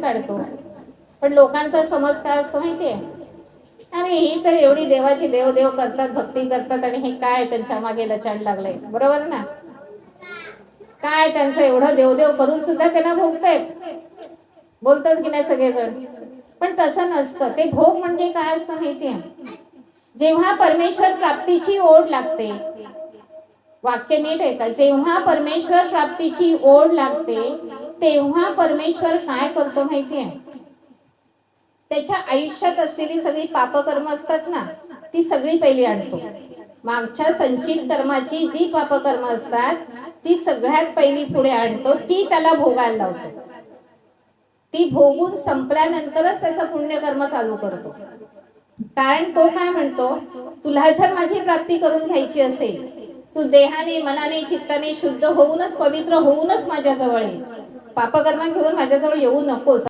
काढतो. पण लोकांचा समज काय असतो माहितीये, अरे ही तर एवढी देवाची देव करतात, भक्ती करतात, आणि हे काय त्यांच्या मागे लचाड लागलंय. बरोबर ना? काय त्यांचं एवढं देव करून सुद्धा त्यांना भोगतायत, बोलतात की नाही सगळेजण. पण तसं नसतं. ते भोग म्हणजे काय असतं माहितीये, जेव्हा परमेश्वर प्राप्तीची ओढ लागते, वाक्य नीट आहे का, जेव्हा परमेश्वर प्राप्तीची ओढ लागते तेव्हा परमेश्वर काय करतो माहितीये, त्याच्या आयुष्यात असलेली सगळी पापकर्म असतात ना, ती सगळी पहिली आणतो. मागच्या संचित कर्माची जी पापकर्म असतात ती सगळ्यात पहिली पुढे आणतो, ती त्याला भोगायला लावतो. ती भोगून संपल्यानंतरच त्याचं पुण्यकर्म चालू करतो. कारण तो काय म्हणतो, तुला जर माझी प्राप्ती करून घ्यायची असेल, तू देहाने मनाने चित्ताने शुद्ध होऊनच, पवित्र होऊनच माझ्याजवळ ये. पापकर्म घेऊन माझ्याजवळ येऊ नकोस.